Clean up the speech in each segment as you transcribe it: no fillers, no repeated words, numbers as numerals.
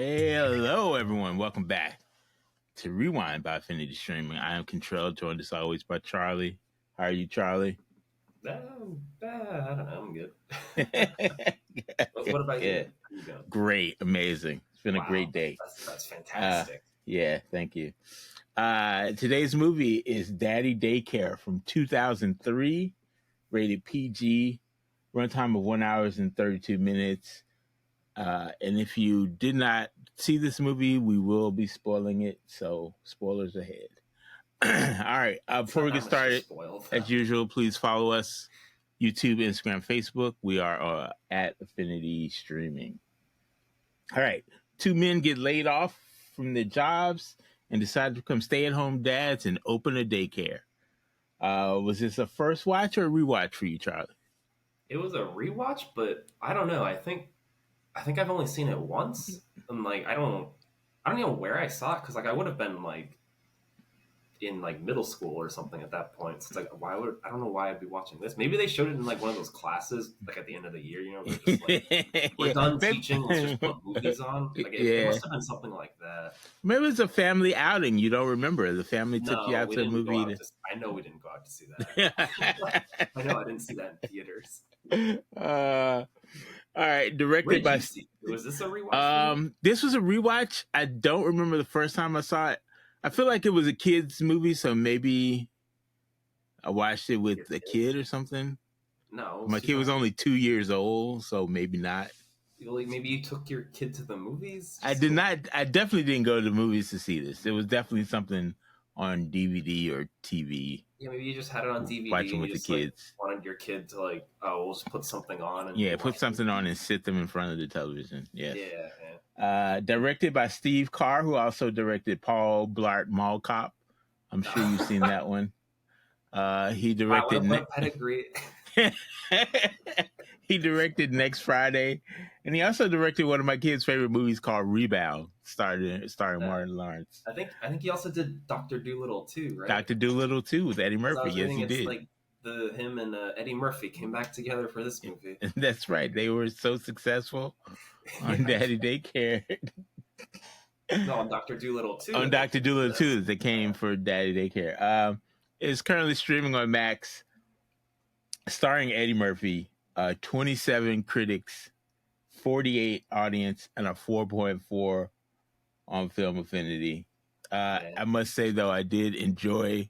Hello, everyone. Welcome back to Rewind by Affinity Streaming. I am Contrell, joined as always by Charlie. How are you, Charlie? I don't know. I'm good. What, Good, what about you? good. How you doing? Great. Amazing. It's been a great Wow, day. that's Uh, fantastic. yeah, thank you. Today's movie is Daddy Daycare from 2003, rated PG, runtime of 1 hour and 32 minutes. And if you did not see this movie, we will be spoiling it. So, spoilers ahead. All right. It's Before not we that get much to started, spoil, though. as usual, please follow us YouTube, Instagram, Facebook. We are at Affinity Streaming. All right. Two men get laid off from their jobs and decide to become stay at home dads and open a daycare. Was this a first watch or a rewatch for you, Charlie? It was a rewatch, but I don't know. I think I've only seen it once, and like I don't know where I saw it because like I would have been like in like middle school or something at that point. So it's like I don't know why I'd be watching this. Maybe they showed it in like one of those classes like at the end of the year. They're just like, we're Yeah. done teaching. Let's just put movies on. Like it Yeah. must have been something like that. Maybe it's a family outing. You don't remember. The family took you No, out we to a didn't go movie out to. to. I know we didn't go out to see that. I know I didn't see that in theaters. All right. Where Directed did by. you see? Was this a rewatch for you? This was a rewatch. I don't remember the first time I saw it. I feel like it was a kid's movie, so maybe I watched it Your with a kid kids? or something. No, it My was kid was 2000. only 2 years old, so maybe not. Like maybe you took your kid to the movies I just did to. not. I definitely didn't go to the movies to see this. It was definitely something on DVD or TV. Yeah, maybe you just had it on DVD Watching and with you the just like kids. wanted your kid to like, oh, we'll just put something on Yeah, and put watch something on movies. and sit them in front of the television. Yes. Yeah, yeah. Directed by Steve Carr, who also directed Paul Blart Mall Cop. I'm sure you've seen that one. He Wow, directed what a pedigree! he directed Next Friday, and he also directed one of my kids' favorite movies called Rebound, starring Uh, Martin Lawrence. I think he also did Doctor Doolittle too, right? Doctor Doolittle too with Eddie Because I Murphy. was Yes, reading he it's did. like the him and Eddie Murphy came back together for this movie. That's right. They were so successful on Yeah, Daddy Daycare. no, on Doctor Doolittle too On that they Doctor came for Doolittle this. too, they came for Daddy Daycare. It's currently streaming on Max, starring Eddie Murphy. 27 critics, 48 audience, and a 4.4 on Film Affinity. Yeah. I must say though, I did enjoy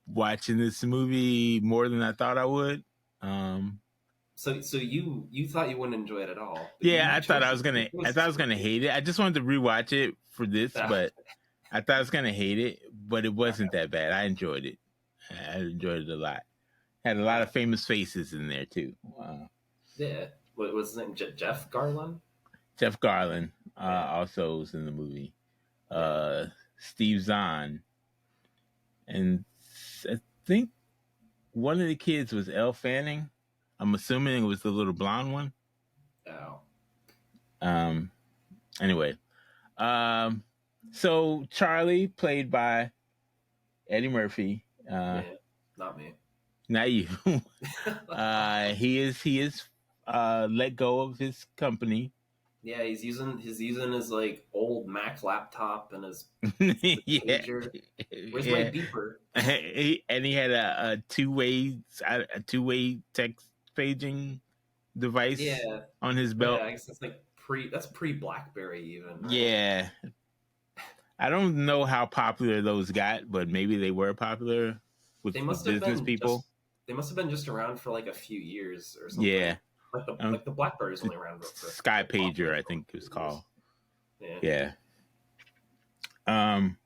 watching this movie more than I thought I would. Um, So you thought you wouldn't enjoy it at all, but yeah, you I thought chose I was you gonna. I chose thought I this was gonna movie. hate it. I just wanted to rewatch it for this, but I thought I was gonna hate it. But it wasn't that bad. I enjoyed it. I enjoyed it a lot. Had a lot Okay. of famous faces in there too. Yeah. What was his name? Jeff Garlin? Jeff Garlin Yeah. also was in the movie. Yeah. Uh, Steve Zahn, and I think one of the kids was Elle Fanning. I'm assuming it was the little blonde one. Oh. Um. Anyway, so Charlie, played by Eddie Murphy. Yeah. Not me. Not you. He is let go of his company. Yeah, he's using his like old Mac laptop and his stupid Yeah, pager. Where's my yeah. beeper? And he had a two way text paging device Yeah. on his Yeah, belt. I guess that's pre BlackBerry even, right? Yeah, I don't know how popular those got, but maybe they were popular They with must have business been people. just they must have been just around for like a few years or something. Yeah, Like the BlackBerry's the only around for Sky like popular Pager, I for a think it was few years. called. Yeah. Yeah. Um.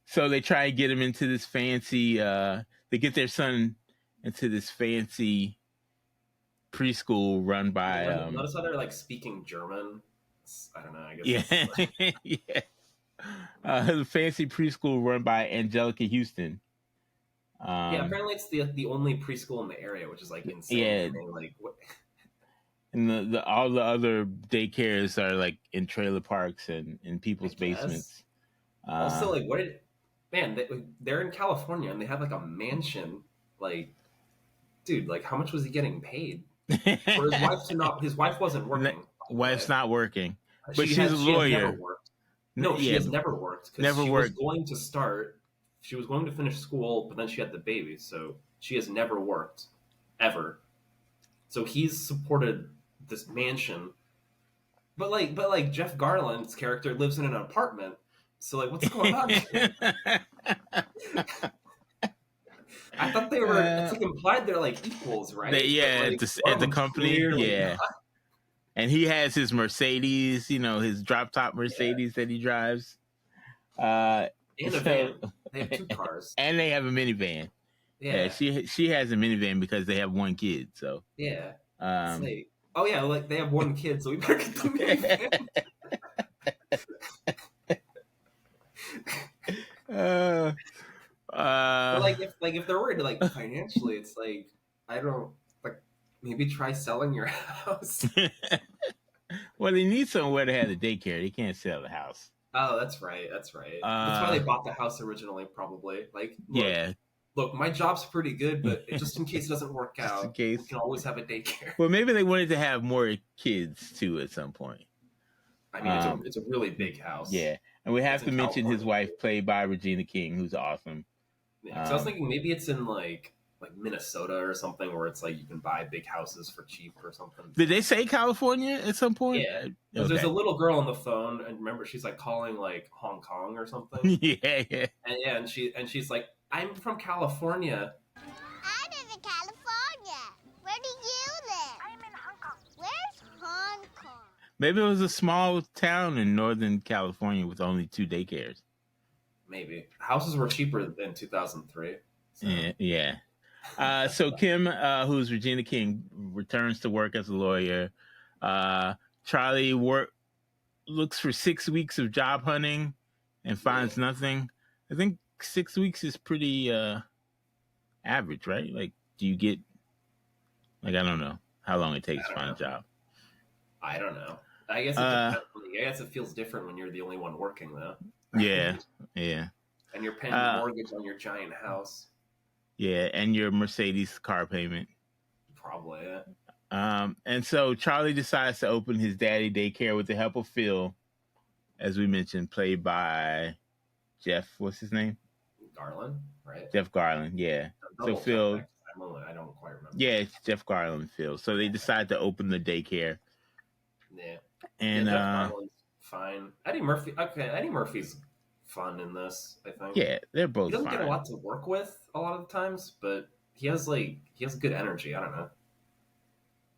So they try to get him into this fancy. They get their son into this fancy preschool run Yeah, by. notice how they're like speaking German. I don't know. I guess Yeah, it's like, yeah. The fancy preschool run by Angelica Houston. yeah. Apparently, it's the only preschool in the area, which is like insane Yeah, to me. Like, what? and the all the other daycares are like in trailer parks and in I people's guess. basements. Also, Uh, like, what did man? They're in California and they have like a mansion. Like, dude, like, how much was he getting paid for his wife to not? His wife wasn't working, by the Wife's way. not working. but she's a She has never lawyer. worked. No, she Yeah, has never worked because never she was worked. going to start. She was going to finish school, but then she had the baby, so she has never worked ever. So he's supported this mansion, but like Jeff Garland's character lives in an apartment. So like, what's going on here? I thought they were. It's like implied they're like equals, right? But yeah, like one at of the them's company, clearly yeah. not. And he has his Mercedes, his drop top Yeah, Mercedes that he drives. Uh, and a so, van. They have two cars. and they have a minivan. Yeah, Yeah, she has a minivan because they have one kid. So, yeah. It's um, like, oh yeah, like they have one kid, so we better get the minivan. uh, But uh, like if they're worried like financially, it's like I don't like maybe try selling your house. well, they need somewhere to have the daycare. They can't sell the house. Oh, that's right. That's right. That's why Uh, they bought the house originally, probably. Like, yeah, look, my job's pretty good, but just in case it doesn't work just in out, we case. can always have a daycare. Well, maybe they wanted to have more kids too at some point. I mean, Um, it's a really big house. yeah, and we It's have in to mention his California. wife, played by Regina King, who's awesome. Yeah, because I was Um, thinking maybe it's in like Minnesota or something where it's like you can buy big houses for cheap or something. did they say California at some point? Yeah, because there's a Okay. little girl on the phone, and remember she's like calling like Hong Kong or something. Yeah, yeah. And yeah, and she's like, I'm from California. I live in California. Where do you live? I'm in Hong Kong. Where's Hong Kong? Maybe it was a small town in Northern California with only 2 daycares. Maybe houses were cheaper in 2003. So. Yeah. So Kim, who's Regina King, returns to work as a lawyer. Charlie looks for 6 weeks of job hunting and finds nothing. I think 6 weeks is pretty average, right? Like, do you get I don't know how long it takes to find a job. I don't know. I guess it depends. I guess it feels different when you're the only one working, though. Yeah, yeah. And you're paying the mortgage on your giant house. Yeah, and your Mercedes car payment. Probably, yeah. And so Charlie decides to open his daddy daycare with the help of Phil, as we mentioned, played by Jeff. What's his name? Garland, right? Jeff Garland. Yeah. So Phil. I don't quite remember. Yeah, it's Jeff Garland. Phil. So they decide to open the daycare. Yeah. And Jeff Garland's fine. Eddie Murphy. Okay, Eddie Murphy's fun in this. I think. Yeah, they're both. He doesn't fine. get a lot to work with a lot of the times, but he has good energy. I don't know.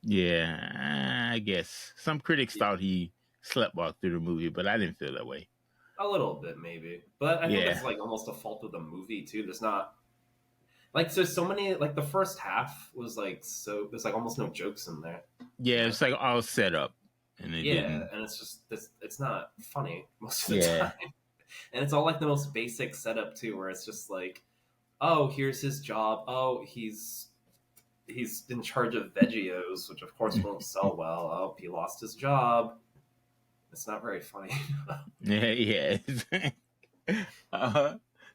Yeah, I guess some critics thought he sleptwalked through the movie, but I didn't feel that way. A little bit, maybe, but I think it's like almost a fault of the movie too. There's not like there's so many like the first half was like so there's like almost no jokes in there. Yeah, it's like all set up, and it didn't. And it's just it's not funny most of the time, and it's all like the most basic setup too, where it's just like, oh, here's his job. Oh, he's in charge of Veggios, which of course won't sell well. Oh, he lost his job. It's not very funny. Yeah.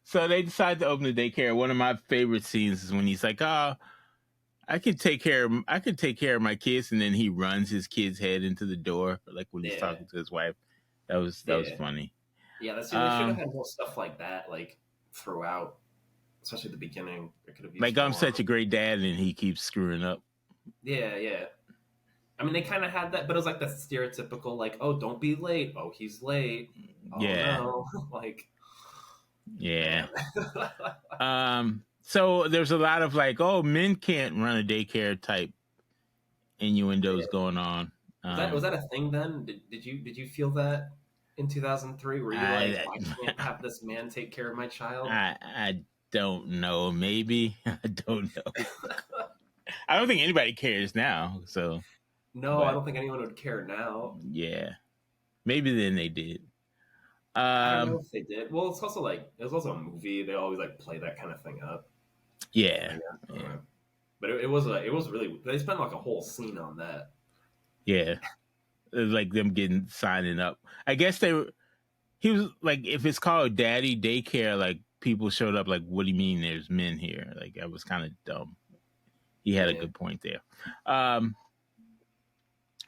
So they decide to open the daycare. One of my favorite scenes is when he's like, "Oh, I could take care of my kids," and then he runs his kid's head into the door, like when he's talking to his wife. That was funny. Yeah, they should have had more stuff like that, like throughout, especially at the beginning. It could have used like I'm such a great dad, and he keeps screwing up. Yeah. I mean, they kind of had that, but it was like the stereotypical, like, oh, don't be late. Oh, he's late. Oh, yeah. No. Like, yeah. So there's a lot of like, oh, men can't run a daycare type innuendos going on. Was that a thing then? Did you feel that in 2003? Were you like, I can't have this man take care of my child? I don't know. Maybe I don't know. I don't think anybody cares now. So no, I don't think anyone would care now. Yeah, maybe then they did. I don't know if they did. Well, it was also a movie. They always like play that kind of thing up. Yeah. But it was really. They spent like a whole scene on that. Yeah, it was like them signing up. I guess he was like, if it's called Daddy Daycare, like people showed up like, what do you mean there's men here? Like that was kind of dumb. He had a good point there.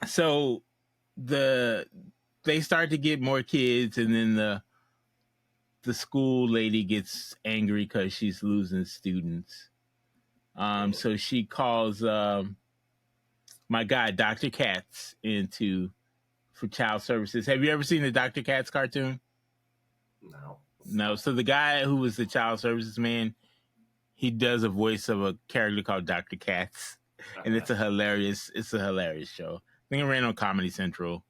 So they start to get more kids, and then the school lady gets angry because she's losing students. Yeah. So she calls my guy Dr. Katz into for child services. Have you ever seen the Dr. Katz cartoon? No. No. So the guy who was the child services man, he does a voice of a character called Dr. Katz, and Okay. it's a hilarious show. I think it ran on Comedy Central,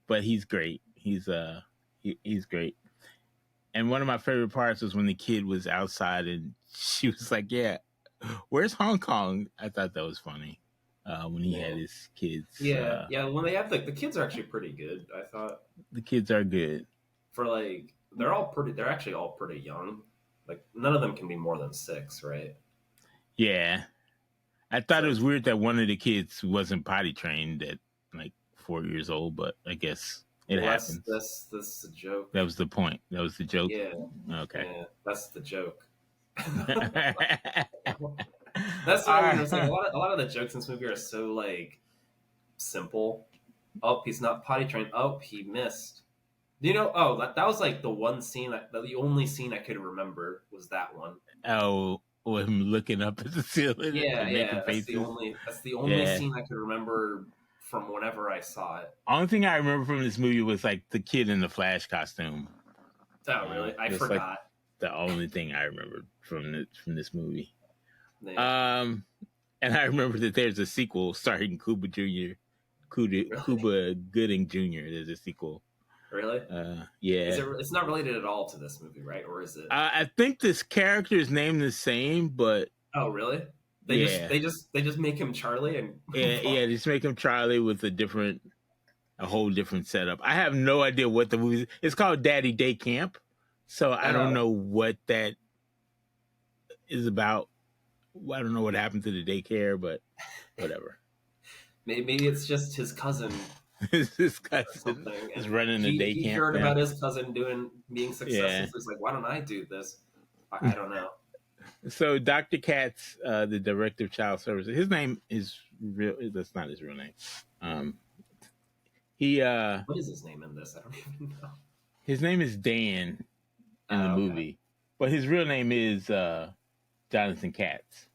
but he's great. He's great. And one of my favorite parts was when the kid was outside and she was like, "Yeah, where's Hong Kong?" I thought that was funny when he had Yeah. his kids. Yeah. When they have the kids are actually pretty good. I thought The kids are good. for like they're all pretty. They're actually all pretty young. Like none of them can be more than 6, right? Yeah, I It's thought it like, was weird that one of the kids wasn't potty trained at like 4 years old, but I guess it well, happens. that's the joke. That was the point. That was the joke. Yeah, Okay. yeah, that's the joke. All That's what I mean. I'm saying right. a lot of the jokes in this movie are so like simple. Oh, he's not potty trained. Oh, he missed. You know? Oh, that was like the one scene. The only scene I could remember was that one. Oh, him looking up at the ceiling Yeah, and making yeah. faces. That's the only Yeah. scene I could remember from whenever I saw it. Only thing I remember from this movie was like the kid in the Flash costume. Oh, really? I That's like forgot. the only thing I remember from this movie. Yeah. And I remember that there's a sequel starring Cuba Jr. Cuba Gooding Jr. There's a sequel. Really? Yeah. It's not related at all to this movie, right? Or is it? I think this character is named the same, but Oh, really? yeah, They just make him Charlie and yeah, just make him Charlie with a whole different setup. I have no idea what the movie is. It's called Daddy Day Camp, so I don't know what that is about. I don't know what happened to the daycare, but whatever. maybe it's just his cousin His or cousin something. is And running the day he camp heard now. about his cousin being successful. Yeah. So he's like, why don't I do this? I don't know. So Dr. Katz, the director of child services, his name is real. That's not his real name. He What is his name in this? I don't even know. his name is Dan in the movie, but his real name is Jonathan Katz.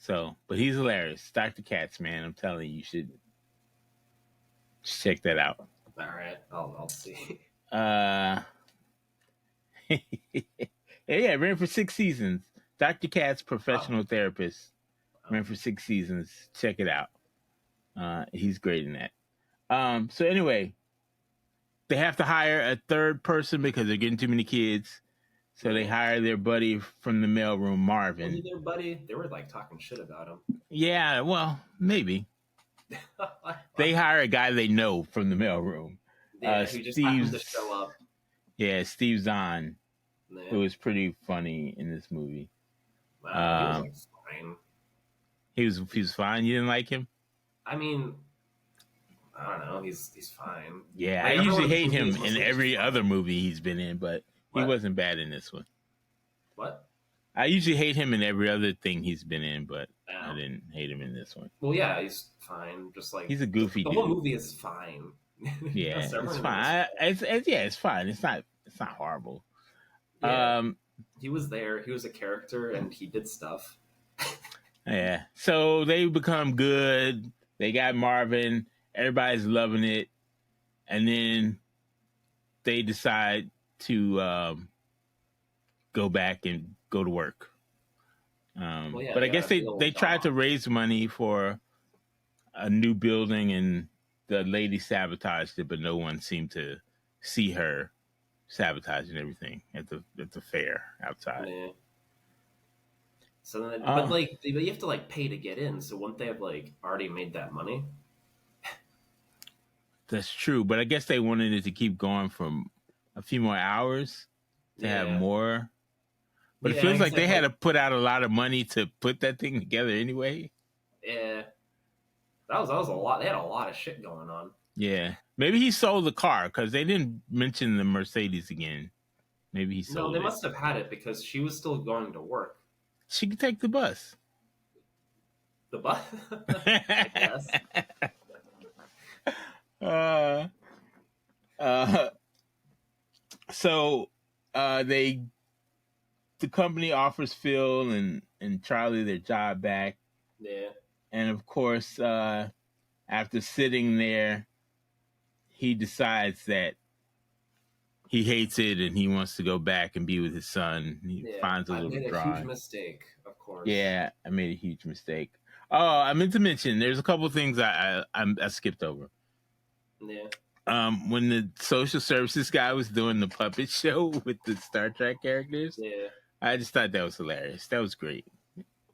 So, but he's hilarious, Dr. Katz, man. I'm telling you, you should check that out. All right, I'll see. Yeah, ran for 6 seasons. Dr. Katz, professional therapist, ran for 6 seasons. Check it out. He's great in that. So anyway, they have to hire a third person because they're getting too many kids. So they hire their buddy from the mailroom, Marvin. Was he their buddy? They were like talking shit about him. Yeah, well, maybe. They hire a guy they know from the mailroom. Yeah, who just happened to show up. Yeah, Steve Zahn, Yeah. who was pretty funny in this movie. He was like fine. He was fine. You didn't like him? I mean, I don't know. He's fine. Yeah, Like, I usually everyone hate him was in like, every fine. other movie he's been in, but he What? wasn't bad in this one. What? I usually hate him in every other thing he's been in, but Yeah. I didn't hate him in this one. Well, yeah, he's fine. Just like He's a goofy the dude. whole movie is fine. Yeah, Yes, it's everyone fine. It's fine. It's not horrible. Yeah. He was there. He was a character, and he did stuff. Yeah. So they become good. They got Marvin. Everybody's loving it, and then they decide to go back and go to work. Well, yeah, But I they guess gotta build they tried on. to raise money for a new building, and the lady sabotaged it, but no one seemed to see her sabotaging everything at the fair outside. Yeah. So then, but you have to like pay to get in. So wouldn't they have like already made that money? That's true, but I guess they wanted it to keep going for a few more hours to have more. But it feels like they had to put out a lot of money to put that thing together anyway. Yeah, that was a lot. They had a lot of shit going on. Yeah, maybe he sold the car because they didn't mention the Mercedes again. Maybe he sold it. No, they must have had it because she was still going to work. She could take the bus. The bus, I guess. So they the company offers Phil and Charlie their job back, Yeah. and of course, after sitting there, he decides that he hates it and he wants to go back and be with his son. He Yeah. finds a I little made a huge dry. mistake, of course. Yeah, I made a huge mistake. Oh, I meant to mention there's a couple things I skipped over. Yeah. When the social services guy was doing the puppet show with the Star Trek characters, Yeah. I just thought that was hilarious. That was great.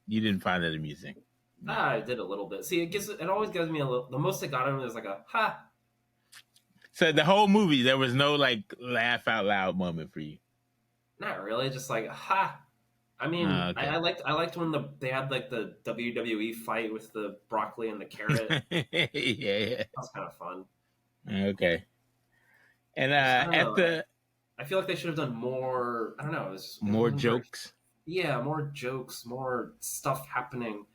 You didn't find that amusing? No. I did a little bit. See, it always gives me a little. The most it got him is like a ha. So the whole movie, there was no like laugh out loud moment for you. Not really, just like ha. I mean, Okay. I liked when they had like the WWE fight with the broccoli and the carrot. Yeah. That was kind of fun. Okay. And I don't at know. the I feel like they should have done more. I don't know. It more wasn't very. jokes. Yeah, more jokes, more stuff happening.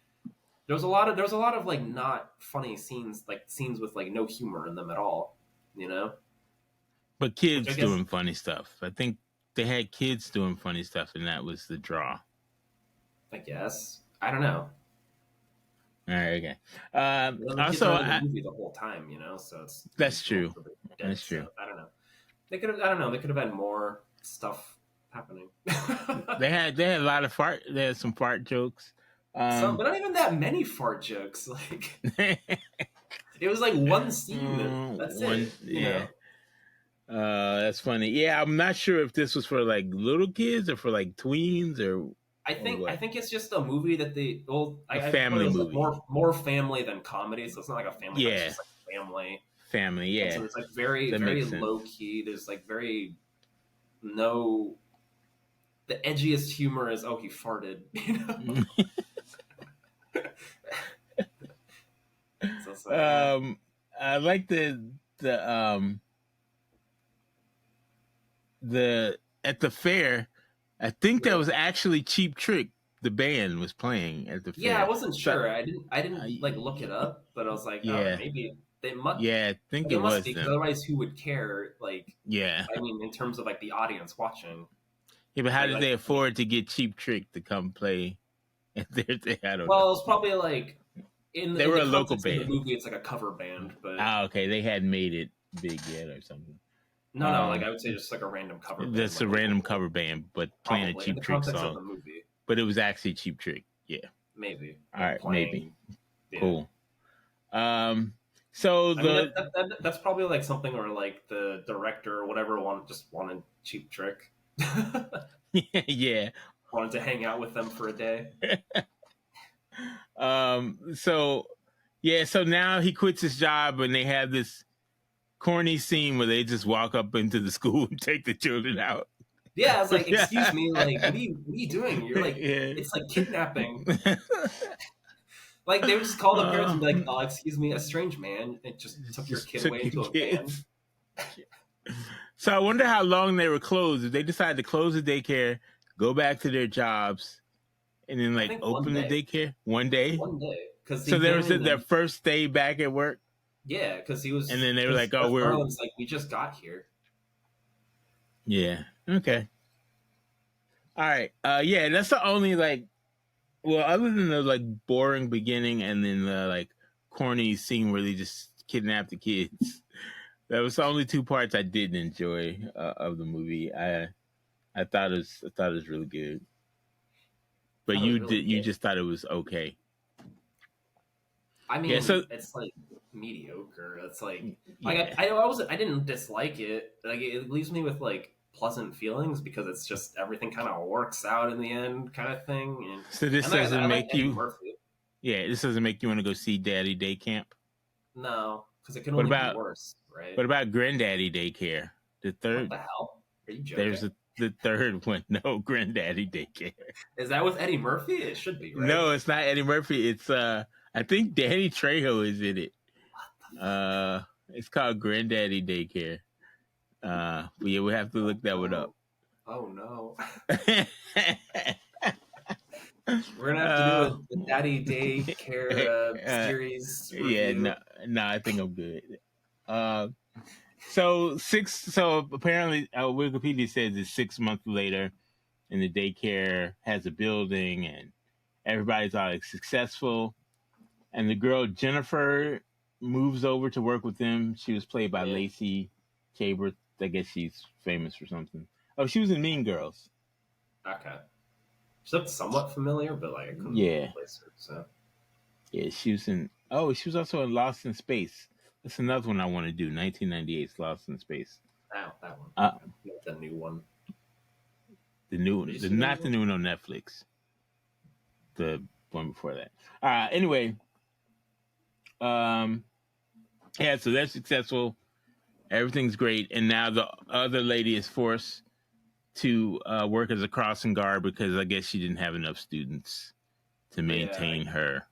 There was a lot of like not funny scenes, like scenes with like no humor in them at all. You know, But which I kids guess doing funny stuff. I think they had kids doing funny stuff, and that was the draw. I don't know. All right, okay. The kids Also, are in the movie the whole time, you know, so it's that's true. Dead, That's true. so I don't know. They could have. I don't know. They could have had more stuff happening. They had a lot of fart. They had some fart jokes. Some, but not even that many fart jokes. Like it was like one scene. That's it. You know? That's funny. Yeah, I'm not sure if this was for like little kids or for like tweens or. I think it's just a movie that they A family it was movie. Like more family than comedy, so it's not like a family. Yeah, it's just like family. Family. Yeah, And so it's like very that very makes sense. low key. There's like very no. The edgiest humor is he farted. You know. So it's like, I like the at the fair. I think that was actually Cheap Trick. The band was playing at the fair. Yeah, I wasn't sure. I didn't like look it up, but I was like, yeah, maybe they must. Yeah, I think They it must was be, because them. otherwise, who would care? Like, Yeah, I mean, in terms of like the audience watching. yeah, but how did like, they afford to get Cheap Trick to come play at their thing? I don't know. Well, it's probably like they were a local band. In the movie, it's like a cover band, but okay, they hadn't made it big yet or something. No, like I would say just like a random cover band. That's like a random cover band, but playing a Cheap Trick song. Of the movie. But it was actually Cheap Trick. Yeah. Maybe. All right, maybe. Yeah. Cool. So that's probably like something where like the director or whatever wanted Cheap Trick. Yeah. Wanted to hang out with them for a day. So now he quits his job and they have this corny scene where they just walk up into the school and take the children out. Yeah, I was like, excuse me, like, what are you doing? You're like, it's like kidnapping. Like, they would just call the parents and be like, excuse me, a strange man just took your kid away into a van. So I wonder how long they were closed. If they decided to close the daycare, go back to their jobs, and then like open the daycare one day. So there was their first day back at work. Yeah, because he was. And then they were like, "Oh, we're like, we just got here." Yeah. Okay. All right. Yeah, that's the only like. Well, other than the like boring beginning and then the like corny scene where they just kidnap the kids, that was the only two parts I didn't enjoy of the movie. I thought it was really good, but you just thought it was okay. I mean, it's like mediocre. It's like I didn't dislike it. Like it leaves me with like pleasant feelings because it's just everything kind of works out in the end, kind of thing. And so this doesn't make you. Yeah, this doesn't make you want to go see Daddy Day Camp. No, because it can only be worse, right? What about Granddaddy Daycare? The third. What the hell? Are you joking? There's the third one. No, Granddaddy Daycare. Is that with Eddie Murphy? It should be, right? No, it's not Eddie Murphy. It's I think Danny Trejo is in it. It's called Granddaddy Daycare. But yeah, we have to look that one up. Oh no. We're gonna have to do a Daddy Daycare series review. Yeah, no, I think I'm good. So apparently, Wikipedia says it's 6 months later, and the daycare has a building, and everybody's all like successful. And the girl Jennifer moves over to work with them. She was played by Yeah. Lacey Chabert. I guess she's famous for something. Oh, she was in Mean Girls. Okay. She looked somewhat familiar, but like I couldn't Yeah, place her. So yeah, she was in. Oh, she was also in Lost in Space. That's another one I want to do. 1998's Lost in Space. that one. Uh, Okay. Not the new one. the new Did one, you see the new not the one? new one on Netflix. The one before that. Anyway, um, yeah, so they're successful. Everything's great, and now the other lady is forced to work as a crossing guard because I guess she didn't have enough students to Yeah. maintain her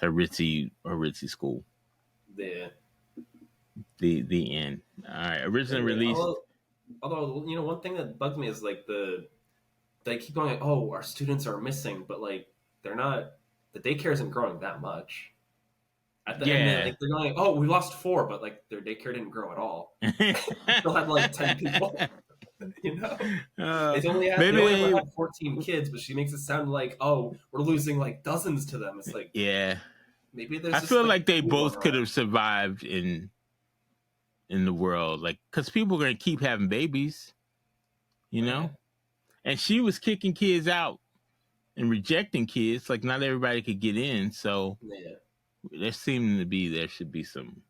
ritzy school. The The end. All right, originally yeah. released. Although one thing that bugs me is like they keep going like, oh, our students are missing, but like they're not. The daycare isn't growing that much. At the end, Yeah. like they're going, like, oh, we lost 4, but like their daycare didn't grow at all. Still had like 10 people. You know, they Maybe only ever they. had 14 kids, but she makes it sound like, oh, we're losing like dozens to them. It's like Yeah, maybe there's I just feel like like they flu going both could around. have survived in the world, like because people are gonna keep having babies, you Yeah, know. And she was kicking kids out and rejecting kids. Like not everybody could get in, so yeah, there should be some,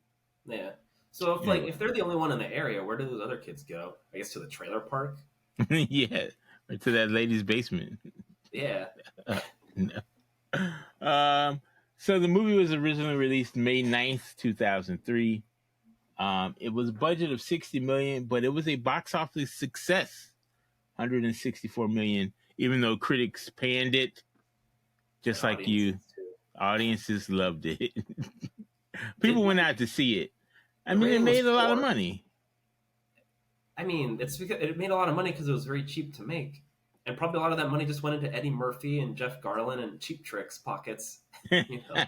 yeah. So if you know, if they're the only one in the area, where do those other kids go? I guess to the trailer park. yeah, or to that lady's basement. Yeah. No. Um, so the movie was originally released May 9th, 2003. It was a budget of 60 million, but it was a box office success, 164 million, even though critics panned it, And just like you. audiences too. Audiences loved it. Did People went like out to see it. I the mean, it rating was made a lot of 4. money. I mean, it's because it made a lot of money because it was very cheap to make, and probably a lot of that money just went into Eddie Murphy and Jeff Garlin and Cheap Trick's pockets. You know,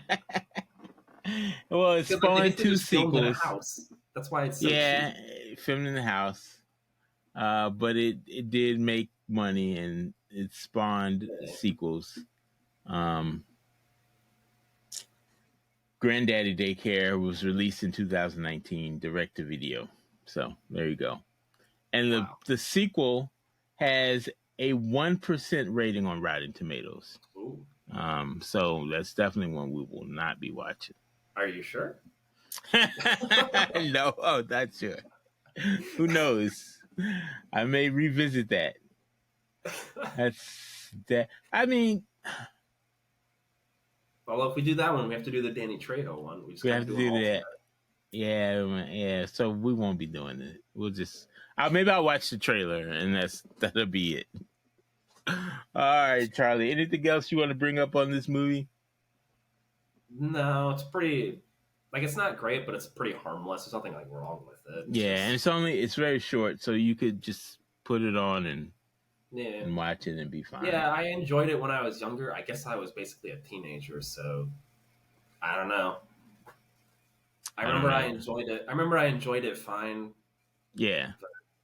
Well, it because like they spawned basically two just filmed in a sequels. house. That's why it's so cheap. Yeah, filmed in the house. But it did make money and it spawned Yeah. sequels. Um, Granddaddy Daycare was released in 2019, direct to video. So there you go. And Wow. the sequel has a 1% rating on Rotten Tomatoes. Ooh. So that's definitely one we will not be watching. Are you sure? No, oh, not sure. Who knows? I may revisit that. That's that. I mean, Well, if we do that one, we have to do the Danny Trejo one. We just we kind have of to do them do all that. Yeah, yeah. So we won't be doing it. We'll just. Maybe I'll watch the trailer, and that'll be it. All right, Charlie. Anything else you want to bring up on this movie? No, it's pretty. Like it's not great, but it's pretty harmless. There's nothing like wrong with it. It's Yeah, and just it's very short, so you could just put it on yeah, and watch it and be fine. yeah. I enjoyed it when I was younger. I guess I was basically a teenager, so I don't know. I don't remember I know. enjoyed it. I remember I enjoyed it fine. Yeah,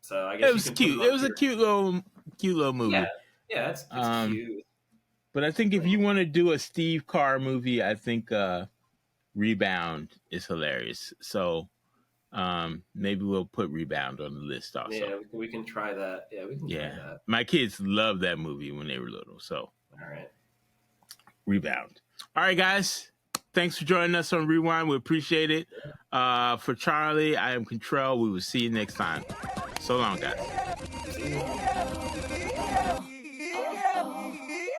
So I it guess you was can put it cute. It on was a your cute little yeah, movie. yeah. It's Um, cute. but I think if Like, you want to do a Steve Carr movie, I think Rebound is hilarious. So maybe we'll put Rebound on the list also. yeah, we can try that. Yeah, we can try Yeah, that. my kids loved that movie when they were little. So All right. Rebound. All right, guys. Thanks for joining us on Rewind. We appreciate it. For Charlie, I am Contrell. We will see you next time. So long, guys. See you.